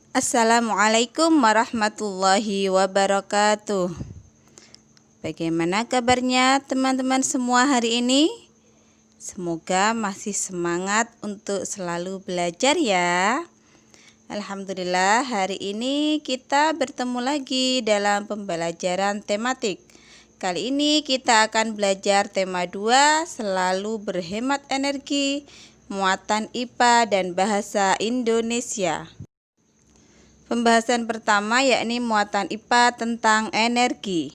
Assalamualaikum warahmatullahi wabarakatuh. Bagaimana kabarnya teman-teman semua hari ini? Semoga masih semangat untuk selalu belajar ya. Alhamdulillah, hari ini kita bertemu lagi dalam pembelajaran tematik. Kali ini kita akan belajar tema 2, selalu berhemat energi, muatan IPA dan bahasa Indonesia. Pembahasan pertama yakni muatan IPA tentang energi.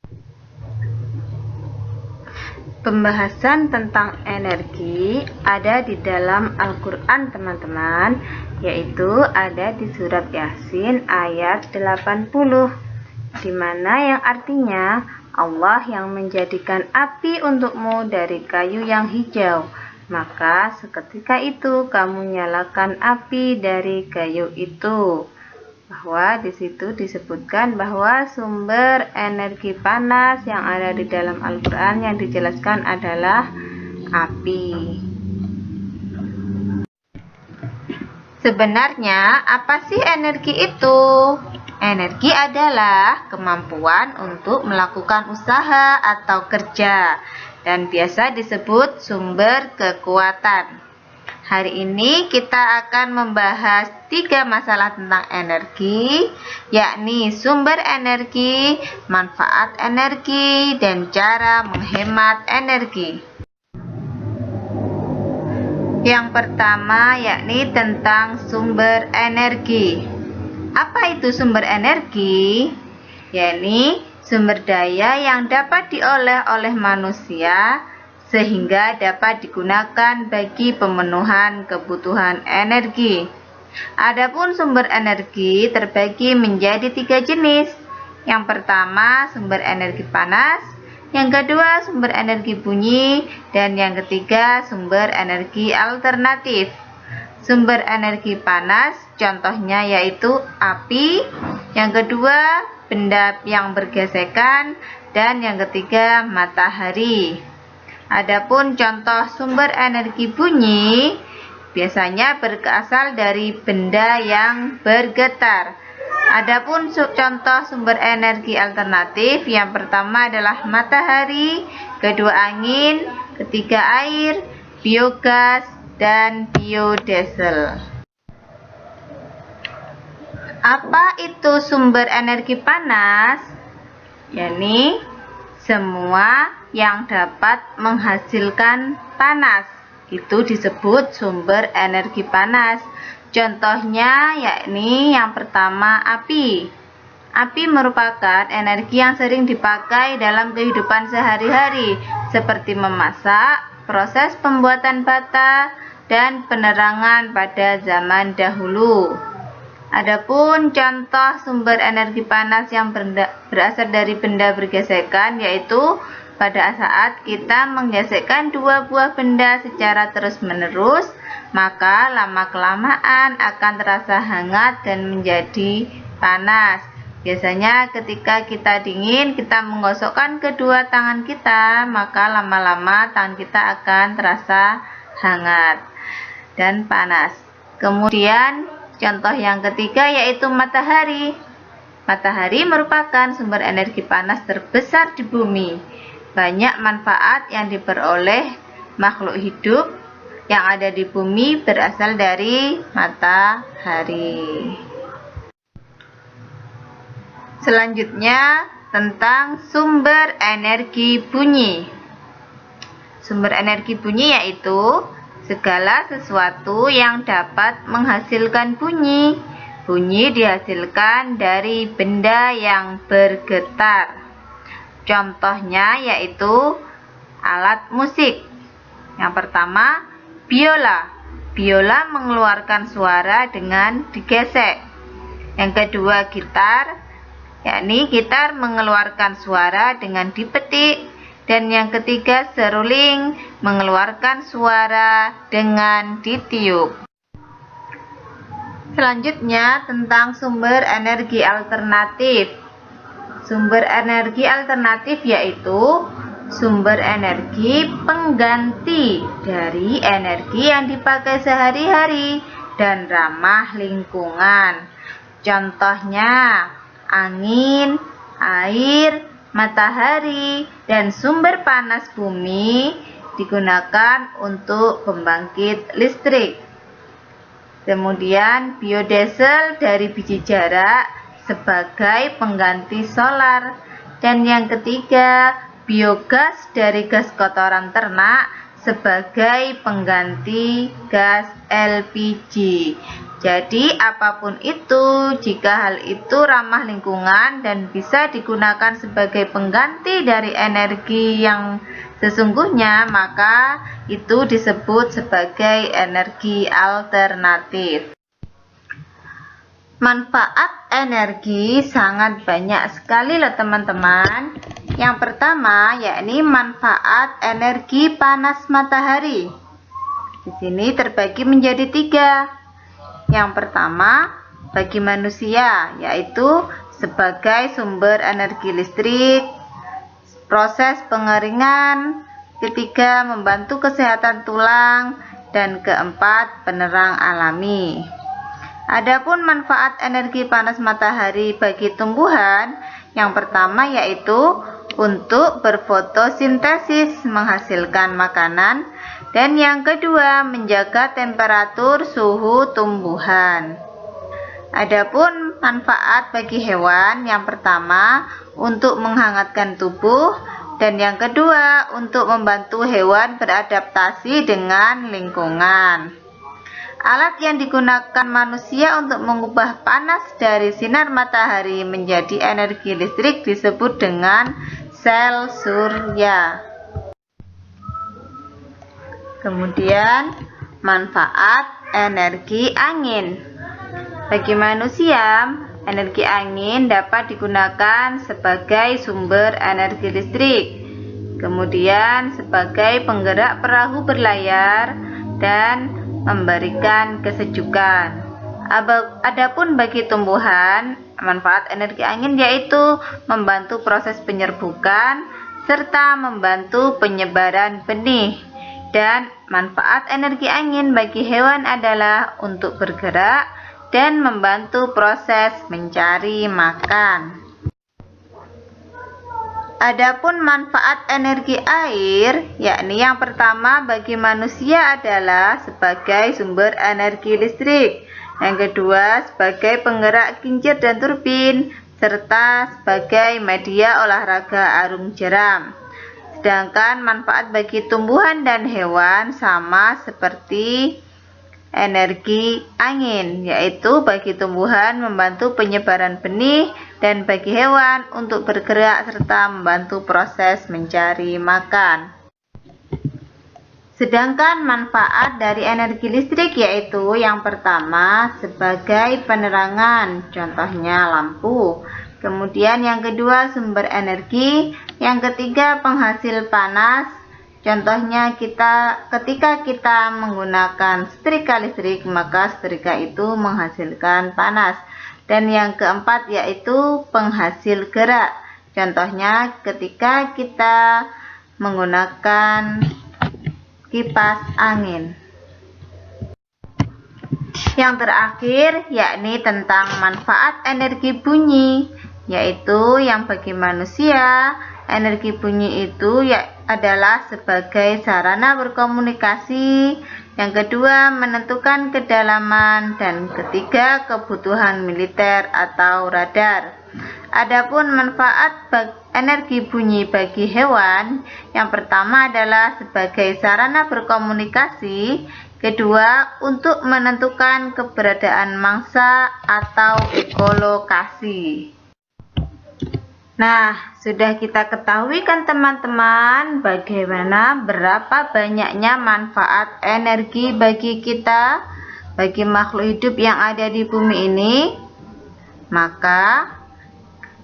Pembahasan tentang energi ada di dalam Al-Quran teman-teman, yaitu ada di surat Yasin ayat 80, di mana yang artinya Allah yang menjadikan api untukmu dari kayu yang hijau, maka seketika itu kamu nyalakan api dari kayu itu. Bahwa di situ disebutkan bahwa sumber energi panas yang ada di dalam Al-Quran yang dijelaskan adalah api. Sebenarnya apa sih energi itu? Energi adalah kemampuan untuk melakukan usaha atau kerja dan biasa disebut sumber kekuatan. Hari ini kita akan membahas 3 masalah tentang energi, yakni sumber energi, manfaat energi, dan cara menghemat energi. Yang pertama yakni tentang sumber energi. Apa itu sumber energi? Yakni sumber daya yang dapat dioleh oleh manusia sehingga dapat digunakan bagi pemenuhan kebutuhan energi. Adapun sumber energi terbagi menjadi 3 jenis. Yang pertama sumber energi panas, yang kedua sumber energi bunyi, dan yang ketiga sumber energi alternatif. Sumber energi panas contohnya yaitu api, yang kedua benda yang bergesekan, dan yang ketiga matahari. Adapun contoh sumber energi bunyi biasanya berasal dari benda yang bergetar. Adapun contoh sumber energi alternatif yang pertama adalah matahari, kedua angin, ketiga air, biogas, dan biodiesel. Apa itu sumber energi panas? Yakni semua yang dapat menghasilkan panas itu disebut sumber energi panas. Contohnya yakni yang pertama api. Api merupakan energi yang sering dipakai dalam kehidupan sehari-hari seperti memasak, proses pembuatan bata, dan penerangan pada zaman dahulu. Adapun contoh sumber energi panas yang berasal dari benda bergesekan yaitu pada saat kita menggesekkan 2 buah benda secara terus-menerus, maka lama-kelamaan akan terasa hangat dan menjadi panas. Biasanya ketika kita dingin, kita menggosokkan kedua tangan kita, maka lama-lama tangan kita akan terasa hangat dan panas. Kemudian contoh yang ketiga yaitu matahari. Matahari merupakan sumber energi panas terbesar di bumi. Banyak manfaat yang diperoleh makhluk hidup yang ada di bumi berasal dari matahari. Selanjutnya tentang sumber energi bunyi. Sumber energi bunyi yaitu segala sesuatu yang dapat menghasilkan bunyi. Bunyi dihasilkan dari benda yang bergetar. Contohnya yaitu alat musik. Yang pertama, biola. Biola mengeluarkan suara dengan digesek. Yang kedua, gitar. Yakni gitar mengeluarkan suara dengan dipetik. Dan yang ketiga, seruling mengeluarkan suara dengan ditiup. Selanjutnya tentang sumber energi alternatif. Sumber energi alternatif yaitu sumber energi pengganti dari energi yang dipakai sehari-hari dan ramah lingkungan. Contohnya angin, air, matahari, dan sumber panas bumi digunakan untuk pembangkit listrik. Kemudian biodiesel dari biji jarak sebagai pengganti solar. Dan yang ketiga, biogas dari gas kotoran ternak sebagai pengganti gas LPG. Jadi apapun itu, jika hal itu ramah lingkungan dan bisa digunakan sebagai pengganti dari energi yang sesungguhnya, maka itu disebut sebagai energi alternatif. Manfaat energi sangat banyak sekali loh teman-teman. Yang pertama yakni manfaat energi panas matahari. Di sini terbagi menjadi 3. Yang pertama bagi manusia, yaitu sebagai sumber energi listrik, proses pengeringan, ketiga membantu kesehatan tulang, dan keempat penerang alami. Adapun manfaat energi panas matahari bagi tumbuhan, yang pertama yaitu untuk berfotosintesis menghasilkan makanan, dan yang kedua menjaga temperatur suhu tumbuhan. Adapun manfaat bagi hewan, yang pertama untuk menghangatkan tubuh, dan yang kedua untuk membantu hewan beradaptasi dengan lingkungan. Alat yang digunakan manusia untuk mengubah panas dari sinar matahari menjadi energi listrik disebut dengan sel surya. Kemudian manfaat energi angin. Bagi manusia, energi angin dapat digunakan sebagai sumber energi listrik, kemudian sebagai penggerak perahu berlayar dan memberikan kesejukan. Adapun bagi tumbuhan, manfaat energi angin yaitu membantu proses penyerbukan serta membantu penyebaran benih. Dan manfaat energi angin bagi hewan adalah untuk bergerak dan membantu proses mencari makan. Adapun manfaat energi air, yakni yang pertama bagi manusia adalah sebagai sumber energi listrik, yang kedua sebagai penggerak kincir dan turbin, serta sebagai media olahraga arung jeram. Sedangkan manfaat bagi tumbuhan dan hewan sama seperti energi angin, yaitu bagi tumbuhan membantu penyebaran benih dan bagi hewan untuk bergerak serta membantu proses mencari makan. Sedangkan manfaat dari energi listrik yaitu yang pertama sebagai penerangan, contohnya lampu. Kemudian yang kedua sumber energi, yang ketiga penghasil panas, contohnya ketika kita menggunakan setrika listrik maka setrika itu menghasilkan panas. Dan yang keempat yaitu penghasil gerak, contohnya ketika kita menggunakan kipas angin. Yang terakhir yakni tentang manfaat energi bunyi, yaitu yang bagi manusia, energi bunyi itu adalah sebagai sarana berkomunikasi, yang kedua menentukan kedalaman, dan ketiga kebutuhan militer atau radar. Adapun manfaat energi bunyi bagi hewan, yang pertama adalah sebagai sarana berkomunikasi, kedua untuk menentukan keberadaan mangsa atau ekolokasi. Nah, sudah kita ketahui kan teman-teman bagaimana berapa banyaknya manfaat energi bagi kita, bagi makhluk hidup yang ada di bumi ini. Maka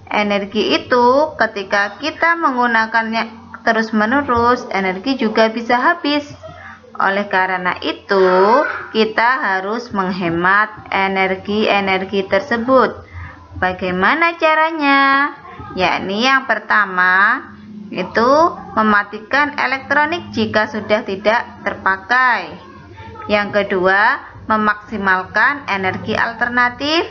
energi itu ketika kita menggunakannya terus-menerus, energi juga bisa habis. Oleh karena itu, kita harus menghemat energi-energi tersebut. Bagaimana caranya? Yakni yang pertama itu mematikan elektronik jika sudah tidak terpakai. Yang kedua, memaksimalkan energi alternatif.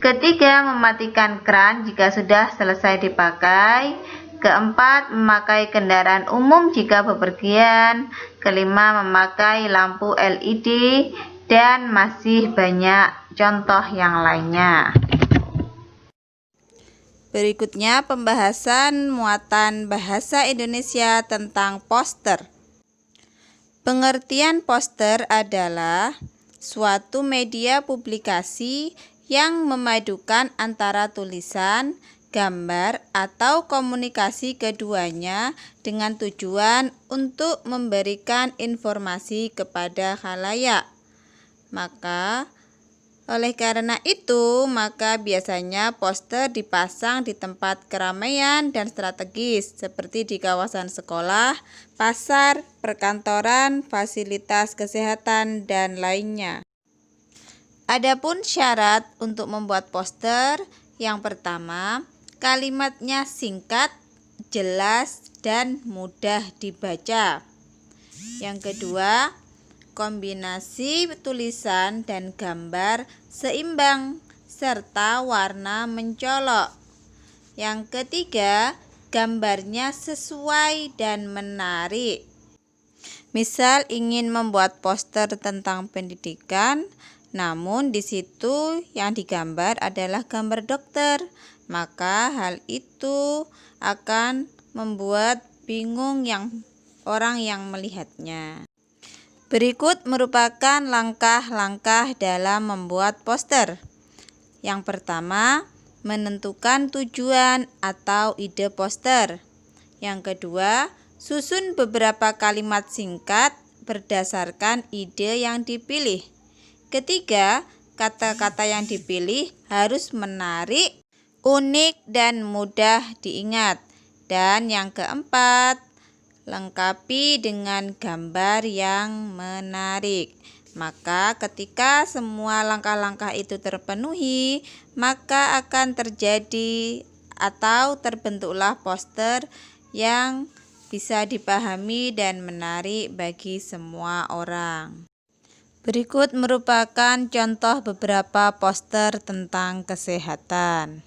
Ketiga, mematikan keran jika sudah selesai dipakai. Keempat, memakai kendaraan umum jika bepergian. Kelima, memakai lampu LED, dan masih banyak contoh yang lainnya. Berikutnya pembahasan muatan bahasa Indonesia tentang poster. Pengertian poster adalah suatu media publikasi yang memadukan antara tulisan, gambar, atau komunikasi keduanya dengan tujuan untuk memberikan informasi kepada khalayak. Oleh karena itu, maka biasanya poster dipasang di tempat keramaian dan strategis seperti di kawasan sekolah, pasar, perkantoran, fasilitas kesehatan, dan lainnya. Adapun syarat untuk membuat poster, yang pertama, kalimatnya singkat, jelas, dan mudah dibaca. Yang kedua, kombinasi tulisan dan gambar seimbang serta warna mencolok. Yang ketiga, gambarnya sesuai dan menarik. Misal ingin membuat poster tentang pendidikan, namun di situ yang digambar adalah gambar dokter, maka hal itu akan membuat bingung orang yang melihatnya. Berikut merupakan langkah-langkah dalam membuat poster. Yang pertama, menentukan tujuan atau ide poster. Yang kedua, susun beberapa kalimat singkat berdasarkan ide yang dipilih. Ketiga, kata-kata yang dipilih harus menarik, unik, dan mudah diingat. Dan yang keempat, lengkapi dengan gambar yang menarik. Maka ketika semua langkah-langkah itu terpenuhi, maka akan terjadi atau terbentuklah poster yang bisa dipahami dan menarik bagi semua orang. Berikut merupakan contoh beberapa poster tentang kesehatan.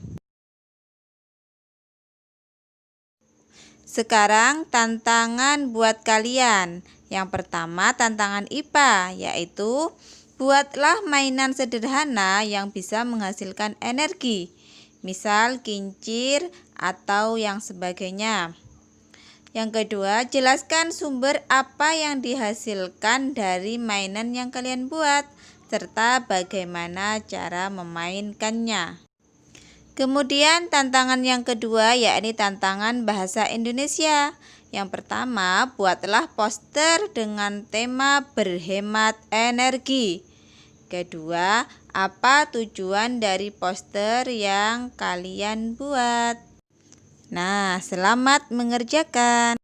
Sekarang tantangan buat kalian. Yang pertama tantangan IPA, yaitu buatlah mainan sederhana yang bisa menghasilkan energi, misal kincir atau yang sebagainya. Yang kedua, jelaskan sumber apa yang dihasilkan dari mainan yang kalian buat, serta bagaimana cara memainkannya. Kemudian tantangan yang kedua yakni tantangan bahasa Indonesia. Yang pertama, buatlah poster dengan tema berhemat energi. Kedua, apa tujuan dari poster yang kalian buat? Nah, selamat mengerjakan.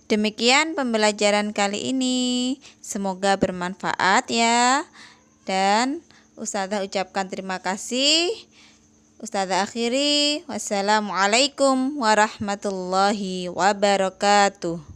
Demikian pembelajaran kali ini. Semoga bermanfaat ya. Dan Ustazah ucapkan terima kasih. Ustazah akhiri. Wassalamualaikum warahmatullahi wabarakatuh.